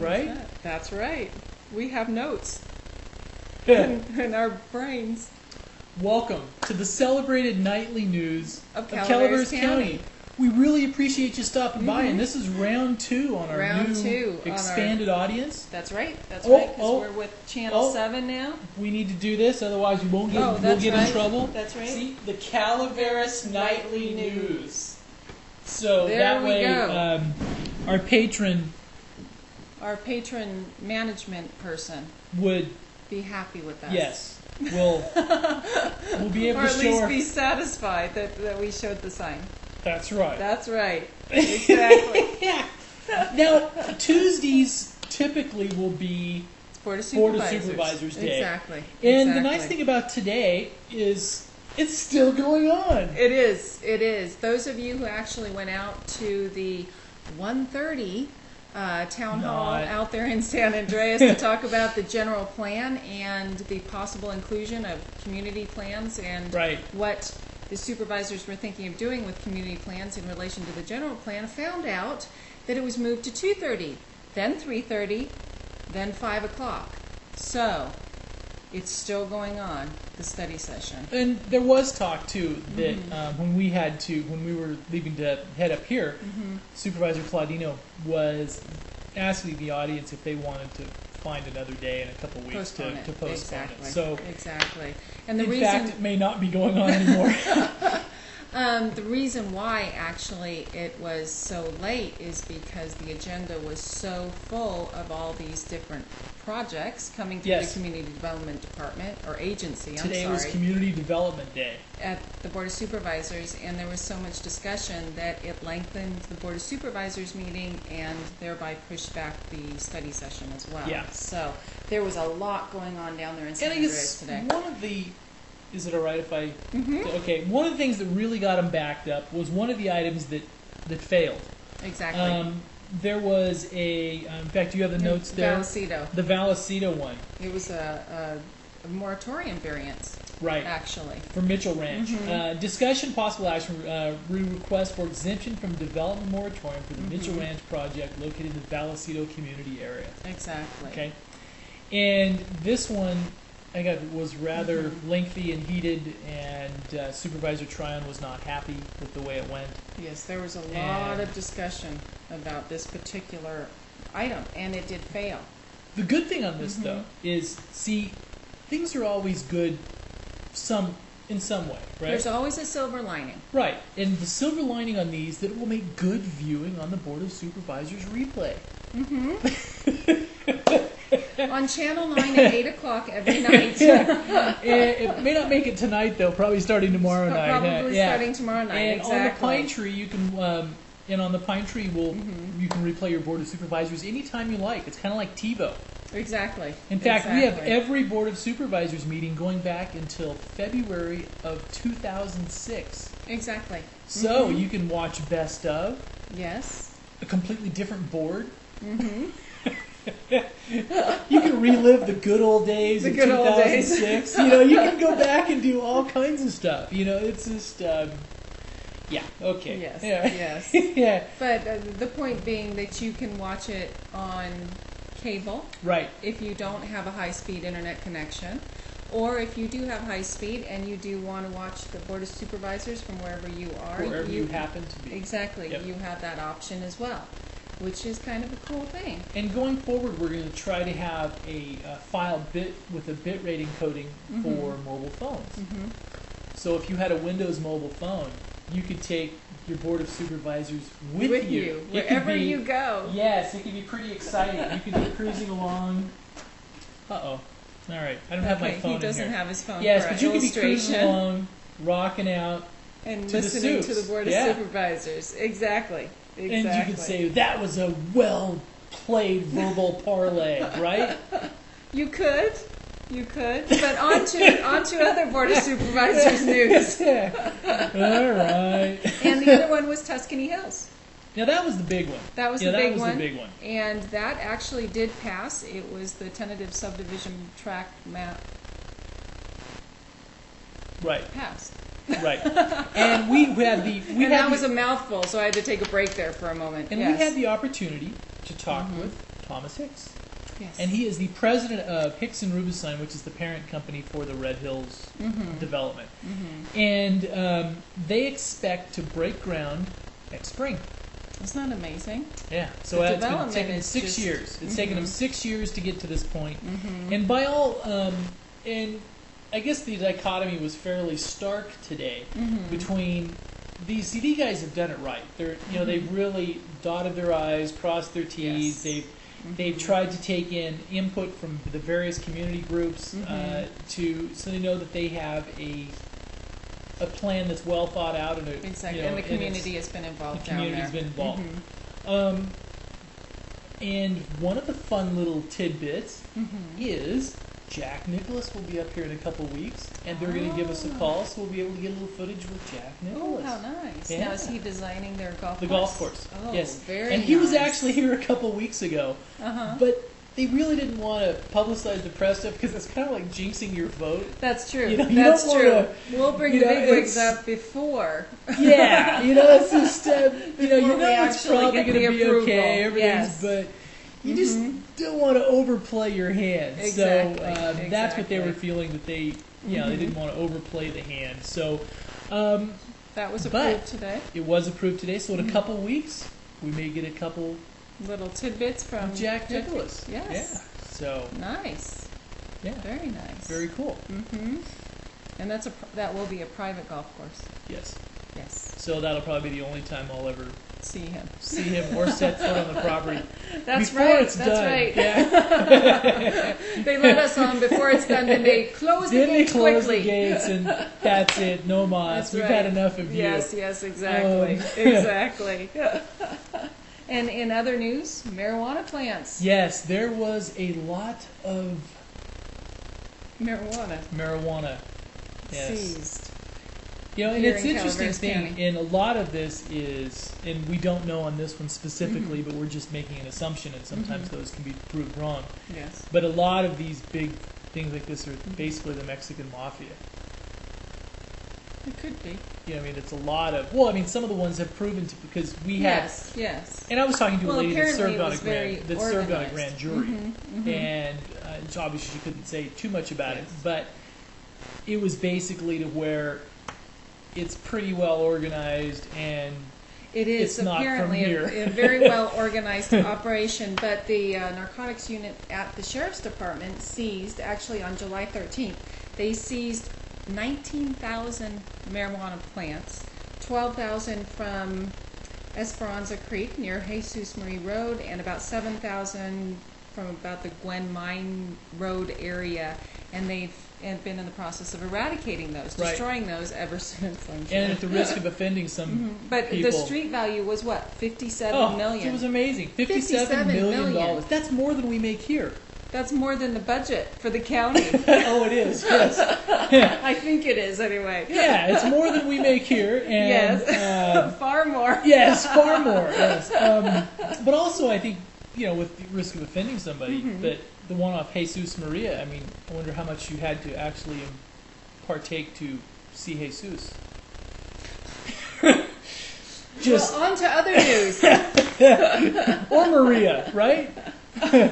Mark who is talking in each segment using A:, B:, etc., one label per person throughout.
A: right?
B: That's right. We have notes
A: Yeah.
B: in our brains.
A: Welcome to the celebrated nightly news
B: Of
A: Calaveras
B: Calaveras
A: County.
B: County.
A: We really appreciate you stopping by, and this is round 2 on our
B: Round
A: new
B: 2 on our-
A: expanded audience.
B: That's right. That's
A: Oh,
B: right. Because
A: oh,
B: we're with Channel
A: oh.
B: 7 now.
A: We need to do this, otherwise we won't get,
B: Oh,
A: we'll
B: that's
A: get in
B: right.
A: trouble.
B: That's right.
A: See, the Calaveras Nightly News. So
B: There
A: that
B: we
A: way,
B: go.
A: our patron
B: Our patron management person
A: would,
B: be happy with us.
A: yes, we'll be able
B: Or
A: to
B: at
A: show
B: least
A: our,
B: be satisfied that we showed the sign.
A: that's right.
B: That's right. Exactly.
A: Yeah. Now, Tuesdays typically will be
B: It's Board of
A: Board of
B: Supervisors.
A: Supervisors Day.
B: Exactly.
A: And the nice thing about today is it's still going on.
B: It is. It is. Those of you who actually went out to the 1:30 town hall
A: Not.
B: out there in San Andreas to talk about the general plan and the possible inclusion of community plans and
A: Right.
B: what the supervisors were thinking of doing with community plans in relation to the general plan, found out that it was moved to 2:30, then 3:30, then 5 o'clock. So it's still going on, the study session.
A: And there was talk too that when we were leaving to head up here, Supervisor Claudino was asking the audience if they wanted to find another day in a couple weeks to postpone
B: Exactly.
A: it. So
B: exactly. And the
A: in
B: reason
A: fact, it may not be going on anymore.
B: the reason why actually it was so late is because the agenda was so full of all these different projects coming through
A: Yes.
B: the Community Development Department or agency.
A: Today was Community Development Day.
B: At the Board of Supervisors, and there was so much discussion that it lengthened the Board of Supervisors meeting and thereby pushed back the study session as well.
A: Yeah.
B: So there was a lot going on down there in San
A: And I
B: Andreas
A: guess
B: today.
A: one of the, is it all right if I?
B: Mm-hmm.
A: Okay, one of the things that really got them backed up was one of the items that failed.
B: Exactly.
A: There was in fact, you have the notes there.
B: Vallecito.
A: The Vallecito one,
B: It was a moratorium variance,
A: right?
B: actually.
A: For Mitchell Ranch. Discussion, possible action, request for exemption from development moratorium for the Mitchell Ranch project located in the Vallecito community area.
B: Exactly.
A: Okay, and this one, I got was rather lengthy and heated, and Supervisor Tryon was not happy with the way it went.
B: Yes, there was a lot of discussion about this particular item, and it did fail.
A: The good thing on this, though, is, see, things are always good in some way, right?
B: There's always a silver lining.
A: Right, and the silver lining on these, that it will make good viewing on the Board of Supervisors replay.
B: On Channel 9 at 8 o'clock every night.
A: It may not make it tonight, though, probably starting tomorrow night.
B: Probably starting tomorrow night,
A: And
B: exactly.
A: on the Pine Tree, you can... and on the Pine Tree, you can replay your Board of Supervisors anytime you like. It's kind of like TiVo.
B: Exactly.
A: In fact, we have every Board of Supervisors meeting going back until February of 2006.
B: Exactly.
A: So you can watch Best of,
B: Yes.
A: a completely different board. You can relive the good old days of 2006. You know, you can go back and do all kinds of stuff. You know, it's just... yeah, okay.
B: Yes,
A: Yeah.
B: yes.
A: Yeah,
B: But the point being that you can watch it on cable
A: right.
B: if you don't have a high-speed internet connection, or if you do have high speed and you do want to watch the Board of Supervisors from wherever you are.
A: Wherever you happen to be.
B: Exactly.
A: Yep.
B: You have that option as well, which is kind of a cool thing.
A: And going forward, we're going to try to have a file bit with a bit rate encoding for mobile phones. So if you had a Windows mobile phone, you could take your Board of Supervisors with you.
B: Wherever you go.
A: Yes, it could be pretty exciting. You could be cruising along. Uh-oh. All right. I don't have my phone
B: He doesn't
A: in here.
B: have his phone
A: Yes,
B: for
A: but you could be cruising
B: illustration.
A: along, rocking out,
B: And
A: to the
B: listening to
A: soups.
B: the Board of
A: Yeah.
B: Supervisors. Exactly. Exactly.
A: and you could say, that was a well-played verbal parlay, right?
B: You could. You could. But on to other Board of Supervisors news.
A: All right.
B: And the other one was Tuscany Hills.
A: Now that was the big one.
B: That was
A: yeah,
B: the
A: that
B: big
A: was
B: one.
A: the big one.
B: And that actually did pass. It was the tentative subdivision tract map
A: Right.
B: passed.
A: Right. And we had the
B: That was a mouthful, so I had to take a break there for a moment.
A: and
B: yes.
A: we had the opportunity to talk with Thomas Hicks.
B: Yes.
A: And he is the president of Hicks and Rubinstein, which is the parent company for the Red Hills development. And they expect to break ground next spring.
B: Isn't that amazing?
A: Yeah. So
B: The
A: it's been
B: development
A: taking
B: is
A: 6
B: just-
A: years. It's taken them 6 years to get to this point. And by all, and I guess the dichotomy was fairly stark today between these CD guys have done it right. They're, they've really dotted their I's, crossed their T's.
B: Yes.
A: They've tried to take in input from the various community groups so they know that they have a plan that's well thought out and
B: Exactly. And the community has been involved down there.
A: The community's been involved. And one of the fun little tidbits is Jack Nicholas will be up here in a couple of weeks, and they're going to give us a call, so we'll be able to get a little footage with Jack
B: Oh,
A: Nicholas.
B: how nice.
A: Yeah.
B: Now, is he designing their golf course?
A: The golf course.
B: Oh,
A: yes.
B: very
A: And he was
B: nice.
A: actually here a couple of weeks ago, but they really didn't want to publicize the press stuff because it's kind of like jinxing your vote.
B: That's true.
A: You
B: That's
A: don't
B: true.
A: wanna-
B: We'll bring
A: you
B: the
A: know,
B: bigwigs
A: it's-
B: up before.
A: Yeah, it's just you
B: Before we
A: it's
B: actually
A: probably
B: get
A: going to
B: the
A: be
B: approval.
A: okay, everything's,
B: Yes.
A: but you just don't want to overplay your hand.
B: Exactly,
A: So that's what they were
B: exactly.
A: feeling, that they they didn't want to overplay the hand. So
B: That was
A: But-
B: approved today.
A: it was approved today. So in a couple weeks, we may get a couple
B: Little tidbits from
A: of Jack Nicholas.
B: Yes.
A: Yeah. So
B: Nice.
A: yeah,
B: Very nice.
A: very cool.
B: And that will be a private golf course.
A: Yes.
B: Yes.
A: So that'll probably be the only time I'll ever
B: See him.
A: see him or set foot on the property.
B: That's
A: before
B: right.
A: It's
B: That's
A: done.
B: right.
A: Yeah.
B: They let us on before it's done, then they close the
A: Then they
B: gates
A: close
B: quickly.
A: the gates, and that's it. No mas.
B: That's
A: We've
B: right.
A: had enough of you.
B: Yes, exactly. Exactly. And in other news, marijuana plants.
A: Yes, there was a lot of
B: Marijuana
A: Yes.
B: seized.
A: And
B: here
A: it's
B: in
A: interesting
B: Calaveras
A: thing,
B: County.
A: and a lot of this is, and we don't know on this one specifically, but we're just making an assumption, and sometimes those can be proved wrong.
B: Yes.
A: But a lot of these big things like this are basically the Mexican mafia.
B: It could be.
A: It's a lot of, well, some of the ones have proven to, because we had,
B: Yes.
A: and I was talking to
B: Well,
A: a lady that
B: apparently
A: served
B: it
A: on a
B: was very
A: grand
B: organized.
A: jury, and obviously she couldn't say too much about it, but it was basically to where it's pretty well organized, and
B: It is
A: It's not from
B: apparently
A: here.
B: a very well organized operation, but the narcotics unit at the Sheriff's Department seized, actually on July 13th, they seized 19,000 marijuana plants, 12,000 from Esperanza Creek near Jesus Marie Road, and about 7,000 from about the Gwen Mine Road area, and they've been in the process of eradicating those,
A: Right.
B: destroying those ever since. I'm sure.
A: and at the risk of offending some
B: But
A: people.
B: the street value was what?
A: Oh,
B: $57 million.
A: it was amazing. $57
B: $57
A: million.
B: million.
A: That's more than we make here.
B: That's more than the budget for the county.
A: Oh, it is. Yes.
B: I think it is anyway.
A: Yeah, it's more than we make here, and
B: Yes. Far more.
A: yes, far more. Yes, but also I think with the risk of offending somebody, but the one off Jesus Maria. I wonder how much you had to actually partake to see Jesus. Just
B: Well, on to other news.
A: or Maria, right? Okay.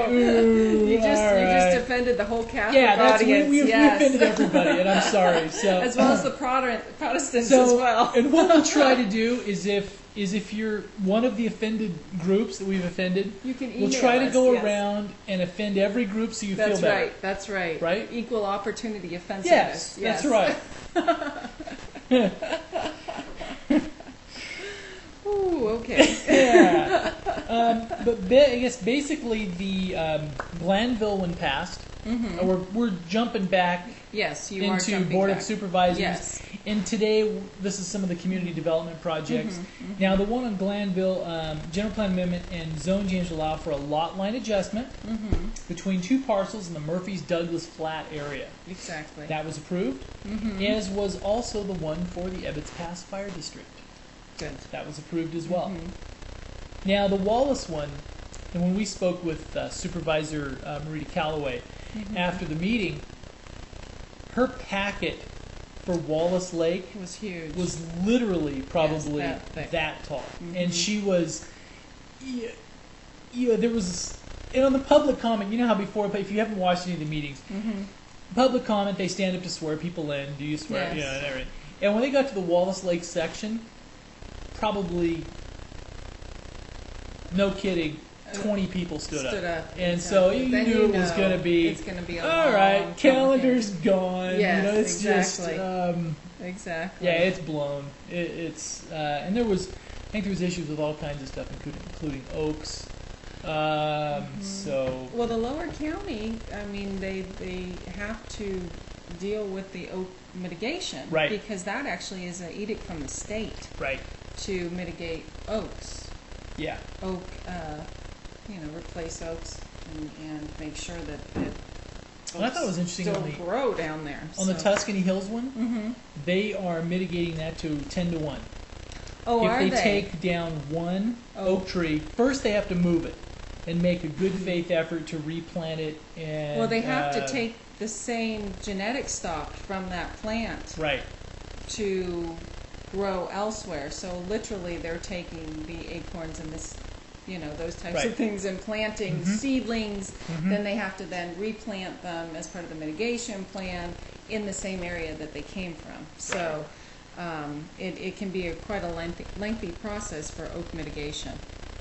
A: Ooh,
B: You just
A: all right.
B: offended the whole Catholic
A: Yeah, that's
B: audience.
A: we
B: Yes.
A: offended everybody, and I'm sorry. So
B: As well as the Protestants
A: so,
B: as well.
A: And what we'll try to do is if you're one of the offended groups that we've offended,
B: You can
A: we'll
B: email
A: try to
B: us,
A: go
B: yes.
A: around and offend every group so you
B: That's
A: feel better.
B: right. That's right.
A: Right?
B: Equal opportunity offensiveness.
A: Yes, that's right.
B: Ooh, okay.
A: Yeah. I guess basically the Glanville one passed. We're jumping back
B: Yes, you are
A: into
B: jumping
A: Board
B: back.
A: of Supervisors.
B: Yes.
A: And today, this is some of the community development projects. Now, the one on Glanville, general plan amendment and zone change allow for a lot line adjustment between two parcels in the Murphy's Douglas Flat area.
B: Exactly.
A: That was approved, as was also the one for the Ebbets Pass Fire District.
B: Good.
A: That was approved as well. Now, the Wallace one, and when we spoke with Supervisor Marita Calloway after the meeting, her packet for Wallace Lake
B: It was huge.
A: was literally probably
B: Yes, that thick.
A: that tall.
B: Mhm.
A: And she was, there was, and on the public comment, you know how before, if you haven't watched any of the meetings,
B: Mm-hmm.
A: public comment, they stand up to swear people in. Do you swear?
B: Yes.
A: And everything. And when they got to the Wallace Lake section, probably, no kidding, 20 people stood up. And so you
B: Then
A: knew it was going to be,
B: it's going to be a
A: all
B: long
A: right, calendar's
B: complicated-
A: gone.
B: Yes,
A: you know, it's
B: exactly.
A: just,
B: Exactly.
A: yeah, it's blown. And there was, I think there was issues with all kinds of stuff, including oaks. So,
B: Well, the lower county, I mean, they have to deal with the oak mitigation.
A: Right.
B: Because that actually is an edict from the state
A: right,
B: to mitigate oaks.
A: yeah.
B: Oak, replace oaks and make sure that
A: And I thought it was interesting
B: still
A: on the
B: grow down there.
A: on the Tuscany Hills one,
B: Mm-hmm.
A: they are mitigating that to 10-1.
B: Oh,
A: If
B: are
A: they
B: they?
A: take down one oak tree, first they have to move it and make a good faith effort to replant it. And
B: Well, they have to take the same genetic stock from that plant
A: right,
B: to grow elsewhere. So literally, they're taking the acorns and this, those types
A: Right.
B: of things and planting
A: Mhm.
B: seedlings.
A: Mhm.
B: Then they have to then replant them as part of the mitigation plan in the same area that they came from. So it can be quite a lengthy process for oak mitigation.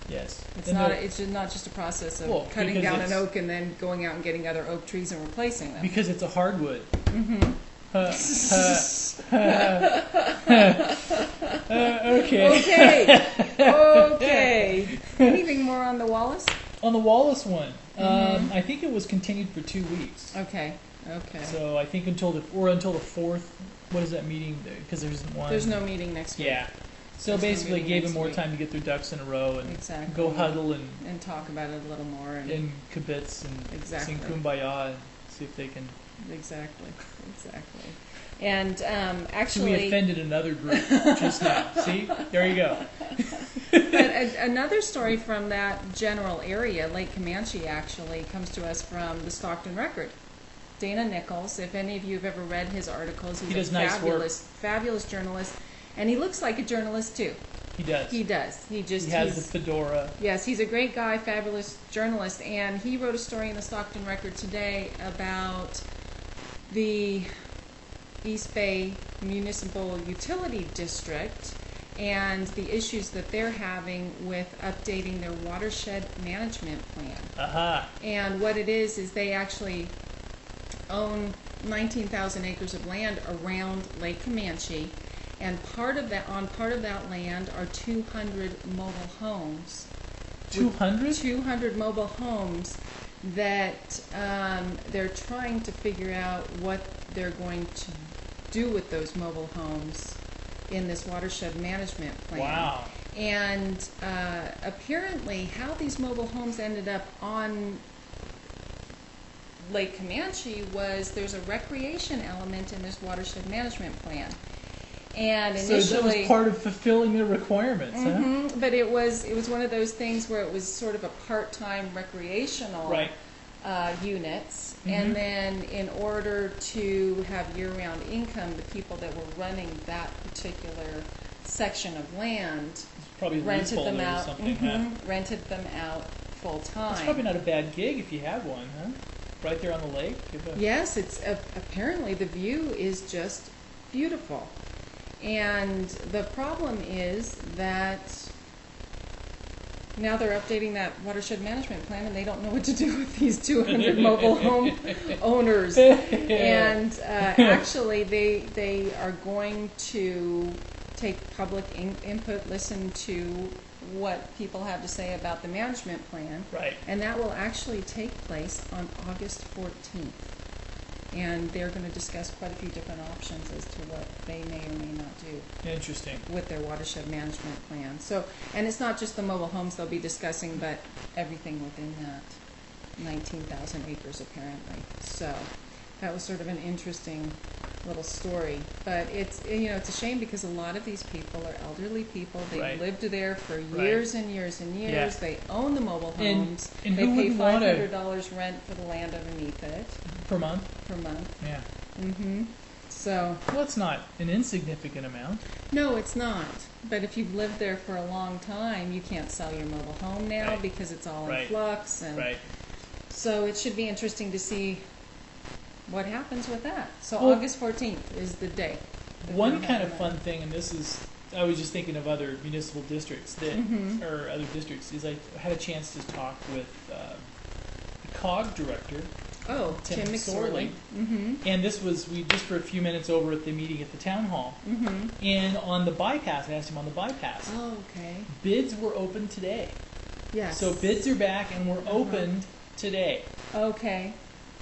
A: yes.
B: It's
A: And
B: not.
A: the-
B: It's just not just a process of
A: Well,
B: cutting
A: because
B: down an
A: it's-
B: oak and then going out and getting other oak trees and replacing them.
A: because it's a hardwood.
B: Mm-hmm.
A: Okay.
B: Okay. Anything more on the Wallace?
A: On the Wallace one,
B: Mhm.
A: I think it was continued for 2 weeks.
B: Okay. Okay.
A: So I think until the 4th. What is that meeting? Because there isn't one.
B: There's no meeting next week.
A: Yeah. So
B: There's no
A: basically,
B: meeting
A: gave them
B: next
A: more
B: week.
A: time to get their ducks in a row and
B: Exactly.
A: go huddle and
B: talk about it a little more.
A: and kibitz and
B: Exactly.
A: sing kumbaya and see if they can.
B: Exactly. And
A: So
B: actually,
A: we offended another group just now. See, there you go.
B: but another story from that general area, Lake Comanche, actually comes to us from the Stockton Record. Dana Nichols, if any of you have ever read his articles, he's
A: He does
B: a
A: nice work.
B: fabulous journalist, and he looks like a journalist too.
A: He does.
B: He does. He
A: has the fedora.
B: Yes, he's a great guy, fabulous journalist, and he wrote a story in the Stockton Record today about the East Bay Municipal Utility District and the issues that they're having with updating their watershed management plan.
A: Aha.
B: And what it is they actually own 19,000 acres of land around Lake Comanche, and part of that land are 200 mobile homes.
A: 200?
B: 200 mobile homes that they're trying to figure out what they're going to do with those mobile homes in this watershed management plan.
A: Wow.
B: And apparently how these mobile homes ended up on Lake Comanche was there's a recreation element in this watershed management plan. And initially,
A: So that was part of fulfilling their requirements, huh?
B: Mhm, but it was one of those things where it was sort of a part-time recreational
A: Right.
B: units,
A: Mhm.
B: and then in order to have year-round income, the people that were running that particular section of land
A: It's probably
B: rented them
A: leasehold or
B: out.
A: something. Huh?
B: Rented them out full time.
A: It's probably not a bad gig if you have one, huh? Right there on the lake.
B: Yes, it's apparently the view is just beautiful. And the problem is that now they're updating that watershed management plan and they don't know what to do with these 200 mobile home owners. And actually they are going to take public input, listen to what people have to say about the management plan.
A: Right.
B: And that will actually take place on August 14th. And they're going to discuss quite a few different options as to what they may or may not do
A: Interesting.
B: with their watershed management plan. So, and it's not just the mobile homes they'll be discussing, but everything within that 19,000 acres apparently. So that was sort of an interesting little story. But it's it's a shame because a lot of these people are elderly people. They
A: Right.
B: lived there for
A: Right.
B: years and years and years.
A: Yeah.
B: They own the mobile homes.
A: And
B: They
A: who
B: pay
A: wouldn't want to
B: $500 rent for the land underneath it
A: per month?
B: per month.
A: Yeah.
B: Mm-hmm. So,
A: well, it's not an insignificant amount.
B: no, it's not. But if you've lived there for a long time, you can't sell your mobile home now
A: Right.
B: because it's all in
A: Right.
B: flux. And
A: Right.
B: so it should be interesting to see what happens with that. So
A: Well,
B: August 14th is the day. that
A: One
B: we're
A: kind of
B: having
A: fun thing, and this is, I was just thinking of other municipal districts that,
B: Mhm.
A: or other districts, is I had a chance to talk with the COG director,
B: that. Oh,
A: Tim
B: Tim
A: McSorley.
B: McSorley. Mm-hmm.
A: and this was, we just for a few minutes over at the meeting at the town hall,
B: Mm-hmm.
A: and on the bypass, I asked him on the bypass,
B: Oh, okay.
A: bids were open today.
B: Yes.
A: So bids are back and were opened today
B: Okay.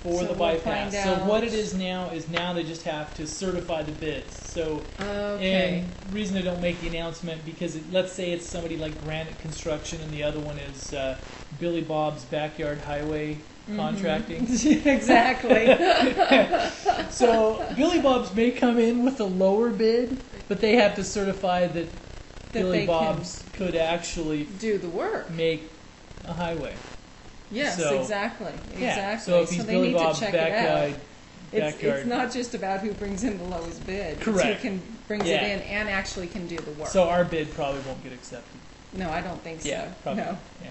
A: for
B: So
A: the
B: we'll
A: bypass.
B: find
A: So
B: out.
A: what it is now they just have to certify the bids. So
B: Okay.
A: and the reason I don't make the announcement because let's say it's somebody like Granite Construction and the other one is Billy Bob's Backyard Highway Contracting.
B: Exactly.
A: So Billy Bob's may come in with a lower bid, but they have to certify that Billy
B: they
A: Bob's could actually
B: can do the work.
A: make a highway.
B: Yes,
A: So,
B: exactly.
A: Yeah.
B: Exactly.
A: So if he's
B: they
A: Billy
B: need
A: Bob's
B: to check it out.
A: backyard.
B: It's not just about who brings in the lowest bid.
A: Correct.
B: It's who brings
A: Yeah.
B: it in and actually can do the work.
A: So our bid probably won't get accepted.
B: No, I don't think so.
A: Yeah, probably.
B: No.
A: Yeah.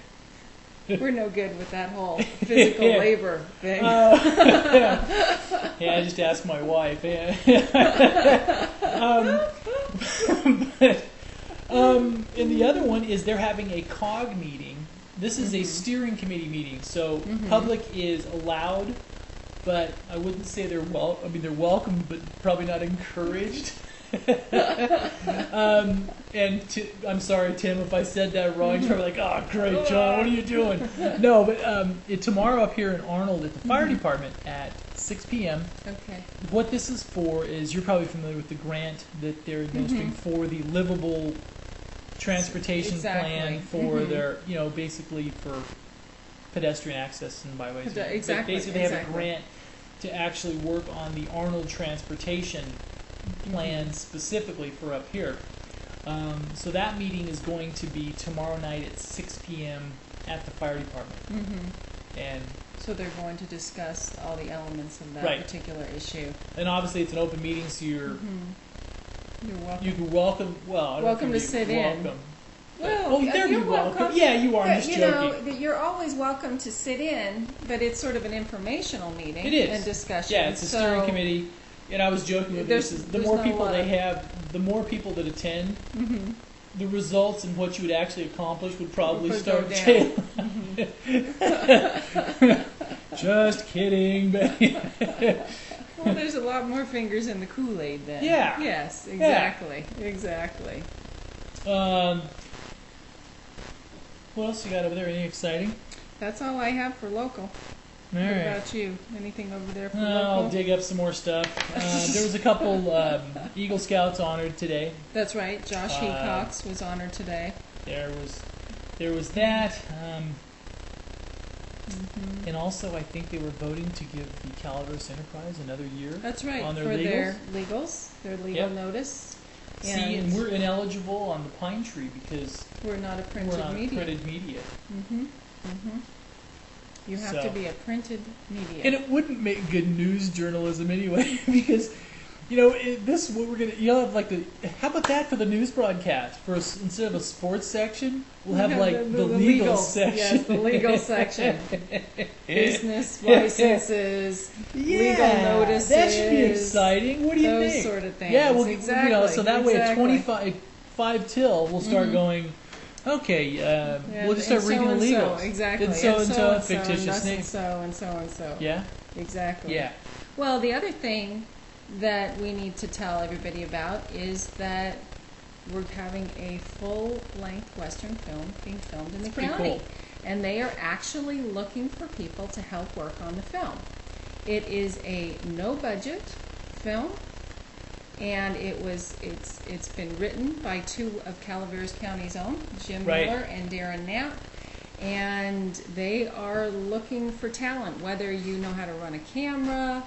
B: We're no good with that whole physical
A: Yeah.
B: labor thing.
A: Yeah, I just asked my wife. Yeah. And the other one is they're having a COG meeting. This is a steering committee meeting, so public is allowed, but I wouldn't say they're they're welcome, but probably not encouraged. I'm sorry, Tim, if I said that wrong. You're probably like, oh, great, John, what are you doing? No, but tomorrow up here in Arnold at the fire department at 6 p.m.
B: Okay.
A: What this is for is, you're probably familiar with the grant that they're administering for the livable transportation plan for their, basically for pedestrian access and byways.
B: Exactly.
A: But basically, they have a
B: exactly.
A: grant to actually work on the Arnold transportation plan specifically for up here. So that meeting is going to be tomorrow night at 6 p.m. at the fire department. And
B: So they're going to discuss all the elements of that
A: Right.
B: particular issue.
A: obviously it's an open meeting, so
B: You're welcome.
A: you can welcome. Well, I don't
B: Welcome
A: think
B: to
A: you
B: sit in.
A: welcome.
B: Well,
A: they're
B: you're
A: welcome. Yeah, you are. I'm just
B: you
A: joking.
B: know, you're always welcome to sit in, but it's sort of an informational meeting
A: It is.
B: and discussion.
A: Yeah, it's a steering committee. And I was joking with
B: There's-
A: this. Is the
B: there's
A: more
B: not a
A: people
B: lot
A: they
B: of-
A: have, the more people that attend, the results and what you would actually accomplish would probably
B: Would
A: start
B: go
A: tailing. Just kidding, but
B: Well, there's a lot more fingers in the Kool-Aid then.
A: Yeah.
B: Yes, exactly. Exactly.
A: What else you got over there? Anything exciting?
B: That's all I have for local.
A: All
B: What
A: right.
B: about you? Anything over there for
A: I'll
B: local?
A: dig up some more stuff. There was a couple Eagle Scouts honored today.
B: That's right. Josh Hecox was honored today.
A: There was that, and also I think they were voting to give the Calaveras Enterprise another year.
B: That's right.
A: On their
B: for
A: legals.
B: their legal
A: Yep.
B: notice.
A: See, and we're ineligible on the Pine Tree because
B: we're not a printed
A: we're not
B: media.
A: printed media.
B: You have
A: So-
B: to be a printed media.
A: And it wouldn't make good news journalism anyway, because this what we're gonna. You'll have like how about that for the news broadcast? Instead of a sports section, we'll have like the legal section.
B: Yes, the legal section. Business licenses, legal notices.
A: That should be exciting. What do you
B: those
A: think?
B: sort of things.
A: Yeah, well,
B: Exactly,
A: so that way at
B: exactly.
A: 5 till, we'll start going. Okay,
B: Yeah,
A: we'll just start
B: and
A: reading the
B: so-and-so,
A: legals.
B: Exactly.
A: And so and so,
B: and
A: fictitious name.
B: and so and so and so.
A: Yeah,
B: Exactly.
A: yeah.
B: Well, the other thing that we need to tell everybody about is that we're having a full-length Western film being filmed in the
A: pretty
B: county.
A: cool.
B: And they are actually looking for people to help work on the film. It is a no-budget film, and it's been written by two of Calaveras County's own, Jim
A: Right.
B: Miller and Darren Knapp. And they are looking for talent, whether you know how to run a camera,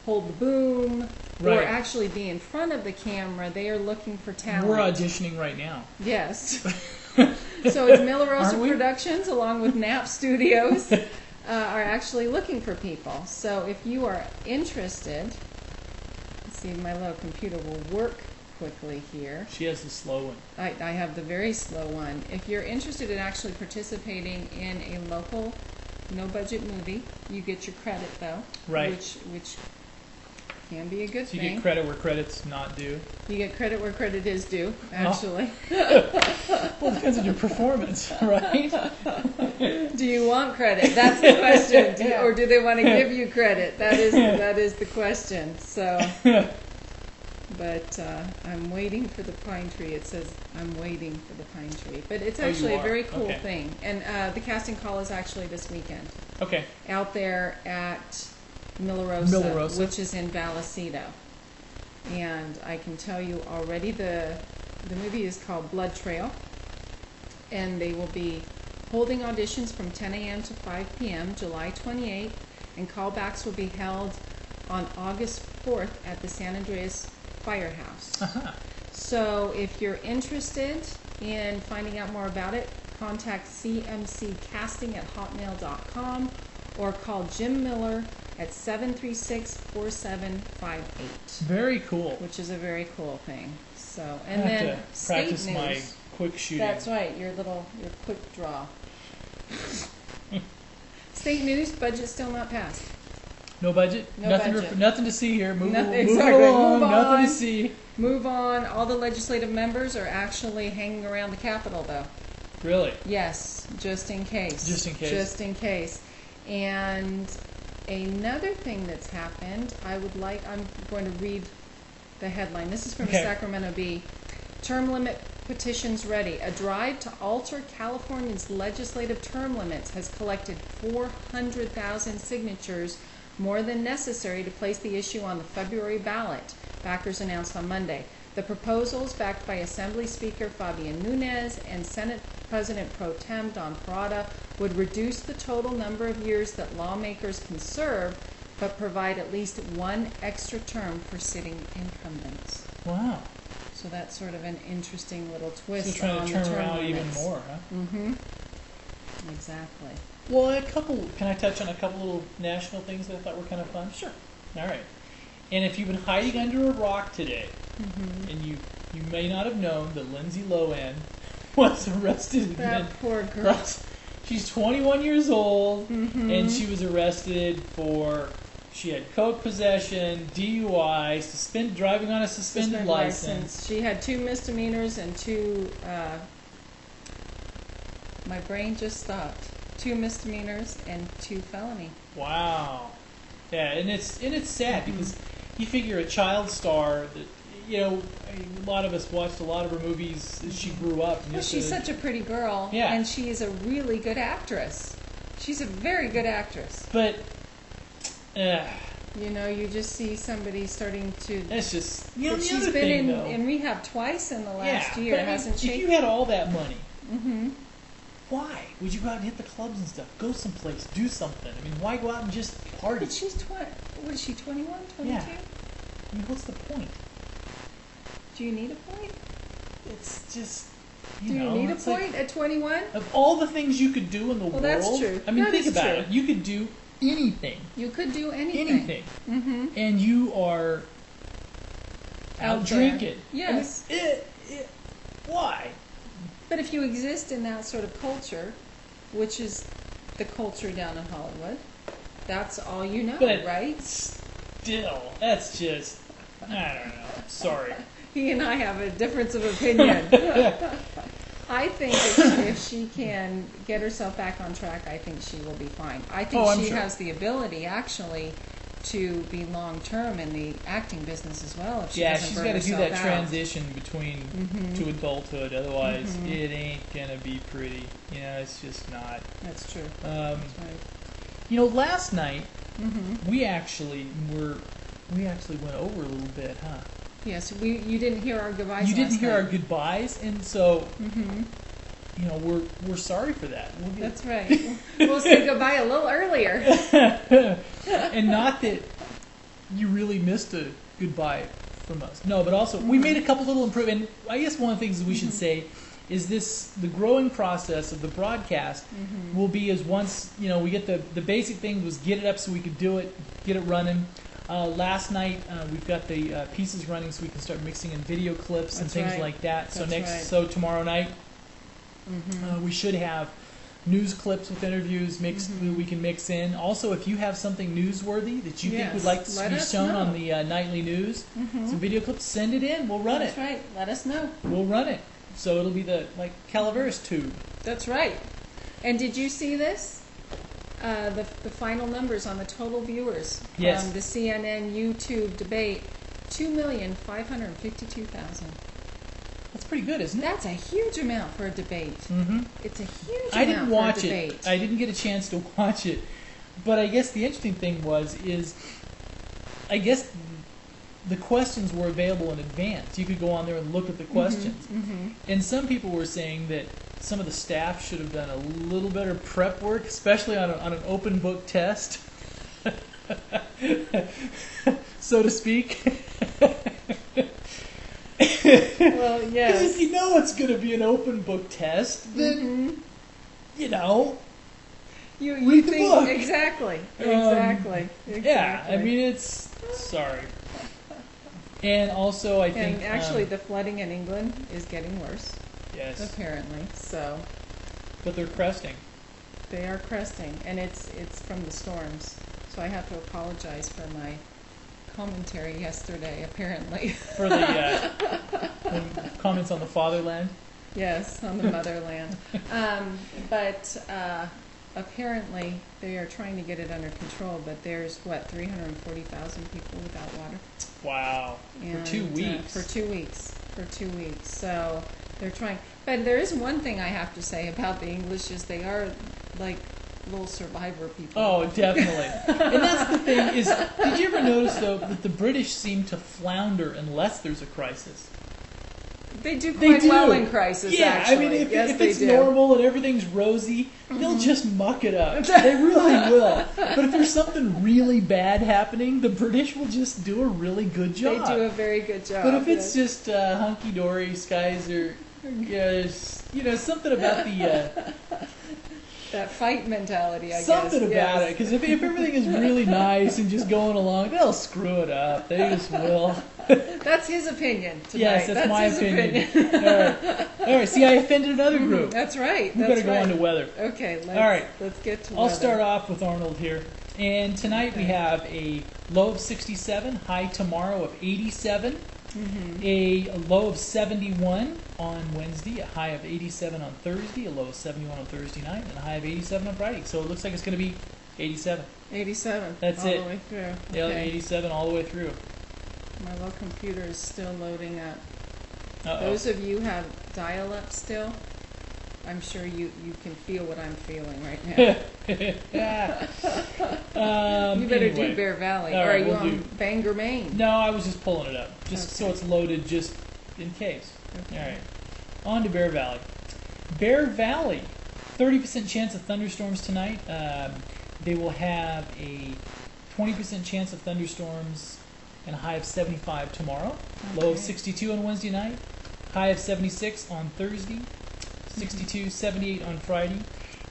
B: hold the boom, or
A: Right.
B: actually be in front of the camera. They are looking for talent.
A: We're auditioning right now.
B: Yes. So it's Miller Rosa
A: Aren't we?
B: Productions, along with Knapp Studios, are actually looking for people. So if you are interested, let's see if my little computer will work quickly here.
A: She has the slow one.
B: I have the very slow one. If you're interested in actually participating in a local no-budget movie, you get your credit, though.
A: Right.
B: Which can be a good
A: So you
B: thing.
A: get credit where credit's not due.
B: You get credit where credit is due, actually.
A: Well, it depends on your performance, right?
B: Do you want credit? That's the question.
A: Yeah.
B: Or do they want to give you credit? That is the question. So, but I'm waiting for the pine tree. It says I'm waiting for the pine tree. But it's actually a very cool thing. And the casting call is actually this weekend.
A: Okay.
B: Out there at Milarosa, which is in Vallecito. And I can tell you already the movie is called Blood Trail. And they will be holding auditions from 10 a.m. to 5 p.m. July 28th. And callbacks will be held on August 4th at the San Andreas Firehouse.
A: Uh-huh.
B: So if you're interested in finding out more about it, contact cmccasting@hotmail.com or call Jim Miller at 736-4758.
A: Very cool.
B: Which is a very cool thing. So,
A: I
B: and
A: have
B: then
A: to
B: state
A: practice
B: news.
A: my quick shooting.
B: That's right, your quick draw. State news, budget still not passed.
A: No budget?
B: No
A: nothing
B: budget.
A: Nothing to see here. Move
B: Exactly.
A: along.
B: Move
A: Nothing
B: on.
A: to see.
B: Move on. All the legislative members are actually hanging around the Capitol, though.
A: Really?
B: Yes, just in case.
A: Just in case.
B: Just in case. And another thing that's happened, I'm going to read the headline. This is from the Sacramento Bee. Term limit petitions ready. A drive to alter California's legislative term limits has collected 400,000 signatures, more than necessary to place the issue on the February ballot, backers announced on Monday. The proposals, backed by Assembly Speaker Fabian Nunez and Senate President Pro Tem Don Parada, would reduce the total number of years that lawmakers can serve, but provide at least one extra term for sitting incumbents.
A: Wow.
B: So that's sort of an interesting little twist
A: So trying
B: on
A: to
B: the
A: turn
B: term
A: around
B: limits.
A: even more, huh?
B: Mm-hmm. Exactly.
A: Well, can I touch on a couple little national things that I thought were kind of fun?
B: Sure.
A: All right. And if you've been hiding under a rock today, and you may not have known that Lindsay Lohan was arrested.
B: That poor girl.
A: She's 21 years old, and she was arrested for, she had coke possession, DUI, driving on a suspended license.
B: She had 2 misdemeanors and 2, my brain just stopped. 2 misdemeanors and 2 felony.
A: Wow. Yeah, and it's sad because you figure a child star that, you know, a lot of us watched a lot of her movies as she grew up.
B: Well, she's such a pretty girl,
A: Yeah.
B: and she is a really good actress. She's a very good actress.
A: But,
B: you know, you just see somebody starting to.
A: that's just, you know,
B: But
A: the
B: she's
A: other
B: been
A: thing, though.
B: in rehab twice in the last
A: Yeah,
B: year,
A: but I mean,
B: hasn't she?
A: if you had all that money, why would you go out and hit the clubs and stuff? Go someplace, do something. I mean, why go out and just party?
B: But she's what is she, 21, 22?
A: Yeah. I mean, what's the point?
B: Do you need a point?
A: It's just,
B: Do you need a point at 21?
A: Of all the things you could do in the world,
B: that's true.
A: I mean,
B: That
A: think
B: is
A: about
B: true.
A: it. You could do anything.
B: You could do anything.
A: Anything. And you are out
B: there.
A: drinking.
B: Yes.
A: I mean, why?
B: But if you exist in that sort of culture, which is the culture down in Hollywood, that's all you know,
A: But
B: right?
A: Still, that's just, I don't know. Sorry.
B: He and I have a difference of opinion. I think if she can get herself back on track, I think she will be fine. I think
A: I'm
B: she
A: sure.
B: has the ability, actually, to be long-term in the acting business as well. If she doesn't
A: she's
B: burn
A: got to do
B: herself
A: that
B: out.
A: transition between to adulthood. Otherwise, it ain't gonna be pretty. You know, it's just not.
B: That's true.
A: Um,
B: That's right.
A: You know, last night we actually went over a little bit, huh?
B: Yes, you didn't hear our goodbyes.
A: You didn't
B: last
A: hear
B: night.
A: our goodbyes, and so you know we're sorry for that.
B: That's right. We'll say goodbye a little earlier.
A: And not that you really missed a goodbye from us. No, but also we made a couple little improvements. And I guess one of the things we should say is the growing process of the broadcast will be as once, you know, we get the basic thing was get it up so we could do it, get it running. Last night we've got the pieces running so we can start mixing in video clips and
B: That's
A: things
B: right.
A: like that. So
B: That's
A: so
B: right.
A: tomorrow night we should have news clips with interviews mixed. We can mix in. Also, if you have something newsworthy that you think
B: Yes,
A: would like to
B: let
A: be
B: us
A: shown
B: know.
A: on the nightly news, some video clips, send it in. We'll run
B: That's
A: it.
B: right. Let us know.
A: We'll run it. So it'll be the Calaveras tube.
B: That's right. And did you see this? The final numbers on the total viewers
A: Yes.
B: from the CNN YouTube debate, 2,552,000.
A: That's pretty good, isn't it?
B: That's a huge amount for a debate.
A: Mm-hmm.
B: It's a huge
A: I
B: amount
A: didn't
B: for
A: watch
B: a debate.
A: it. I didn't get a chance to watch it. But I guess the interesting thing is I guess the questions were available in advance. You could go on there and look at the questions. And some people were saying that some of the staff should have done a little better prep work, especially on an open book test, so to speak.
B: Well,
A: Because
B: yes.
A: if you know it's going to be an open book test, then, you know,
B: You
A: read the
B: think
A: book.
B: exactly. Exactly.
A: Yeah, I mean, it's, sorry. And also, I think...
B: And actually, the flooding in England is getting worse,
A: yes,
B: apparently. So
A: but they're cresting.
B: they are cresting, and it's from the storms. So I have to apologize for my commentary yesterday, apparently.
A: For the comments on the fatherland.
B: Yes, on the motherland. But apparently they are trying to get it under control, but there's, 340,000 people without water.
A: Wow.
B: And,
A: For 2 weeks.
B: For 2 weeks. For 2 weeks. So they're trying. But there is one thing I have to say about the English is they are like little survivor people.
A: Oh, definitely. And that's the thing is, did you ever notice, though, that the British seem to flounder unless there's a crisis?
B: They do
A: They
B: quite
A: do.
B: well in crisis,
A: Yeah,
B: actually.
A: I mean, if
B: they
A: it's
B: do.
A: normal and everything's rosy, they'll just muck it up. They really will. But if there's something really bad happening, the British will just do a really good
B: They
A: job.
B: do a very good job.
A: But if it's
B: yes.
A: just hunky-dory, skies are, something about the...
B: that fight mentality, I
A: Something
B: guess.
A: about
B: Yes.
A: it, because if everything is really nice and just going along, they'll screw it up. They just will.
B: That's his opinion tonight.
A: Yes, that's my
B: his
A: opinion. All right. See, I offended another group.
B: That's right.
A: We better go on to weather.
B: Okay,
A: All right.
B: let's get to
A: I'll
B: weather.
A: start off with Arnold here. And tonight we
B: Okay.
A: have a low of 67, high tomorrow of 87, a low of 71 on Wednesday, a high of 87 on Thursday, a low of 71 on Thursday night, and a high of 87 on Friday. So it looks like it's going to be 87.
B: 87.
A: That's
B: all
A: it.
B: the way through.
A: Yeah,
B: Okay.
A: 87 all the way through.
B: My little computer is still loading up.
A: Uh-oh.
B: Those of you who have dial-up still, I'm sure you can feel what I'm feeling right now. You better
A: anyway.
B: do Bear Valley.
A: All
B: Or
A: right,
B: are you
A: we'll
B: on
A: do-
B: Bangor, Maine?
A: No, I was just pulling it up, just so
B: Okay.
A: it's loaded just in case.
B: Okay.
A: All right. On to Bear Valley. Bear Valley, 30% chance of thunderstorms tonight. They will have a 20% chance of thunderstorms and a high of 75 tomorrow. Low of
B: Okay.
A: 62 on Wednesday night. High of 76 on Thursday. 62, 78 on Friday.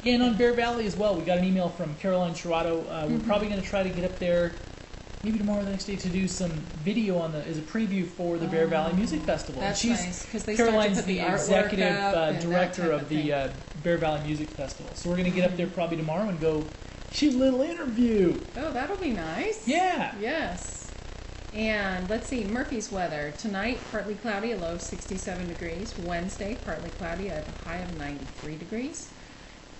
A: And on Bear Valley as well, we got an email from Caroline Chirato. We're probably going to try to get up there maybe tomorrow or the next day to do some video as a preview for the Bear Valley Music Festival.
B: That's
A: and she's,
B: nice, 'cause they start to
A: Caroline's
B: put the
A: the
B: artwork
A: executive
B: up and that
A: director
B: type
A: of
B: of
A: the
B: thing.
A: Bear Valley Music Festival. So we're going to get up there probably tomorrow and go shoot a little interview.
B: Oh, that'll be nice.
A: Yeah.
B: Yes. And let's see, Murphy's weather. Tonight, partly cloudy, a low of 67 degrees. Wednesday, partly cloudy, a high of 93 degrees.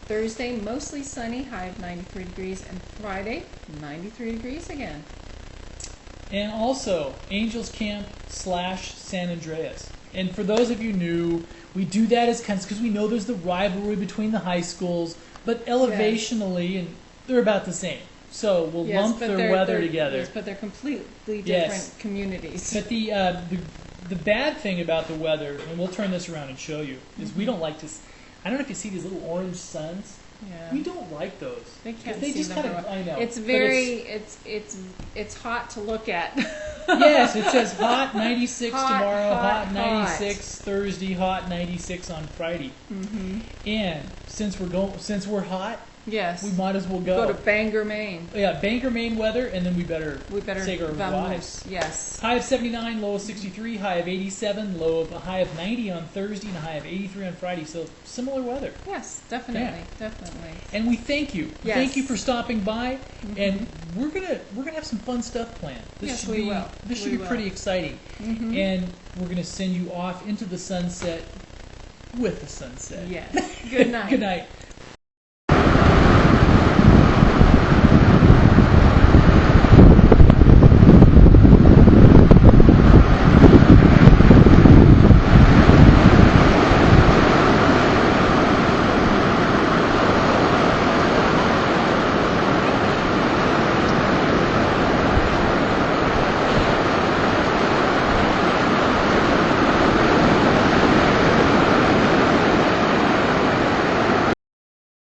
B: Thursday, mostly sunny, high of 93 degrees. And Friday, 93 degrees again.
A: And also, Angels Camp / San Andreas. And for those of you new, we do that as kind of because we know there's the rivalry between the high schools, but elevationally, and they're about the same. So we'll lump
B: but
A: their
B: they're-
A: weather
B: they're-
A: together.
B: Yes, but they're completely different
A: Yes.
B: communities.
A: But the bad thing about the weather, and we'll turn this around and show you, is we don't like to. I don't know if you see these little orange suns.
B: Yeah.
A: We don't like those.
B: They
A: 'Cause
B: can't
A: they
B: see
A: just
B: them
A: kind of.
B: very
A: I know.
B: It's
A: but
B: very, it's hot to look at.
A: yes, it says hot 96
B: Hot,
A: tomorrow,
B: hot,
A: hot 96 Thursday, hot 96 on Friday.
B: Mm-hmm.
A: And since we're hot,
B: Yes.
A: we might as well
B: Go to Bangor, Maine.
A: Yeah, Bangor, Maine weather, and then we better take our
B: vamoose.
A: wives.
B: Yes.
A: High of 79, low of 63, high of 87, a high of 90 on Thursday, and a high of 83 on Friday. So similar weather.
B: Yes, definitely, definitely.
A: And we thank you.
B: Yes.
A: Thank you for stopping by. And we're gonna have some fun stuff planned. This should be This should be pretty exciting. And we're gonna send you off into the sunset with the sunset.
B: Yes. Good night.
A: Good night.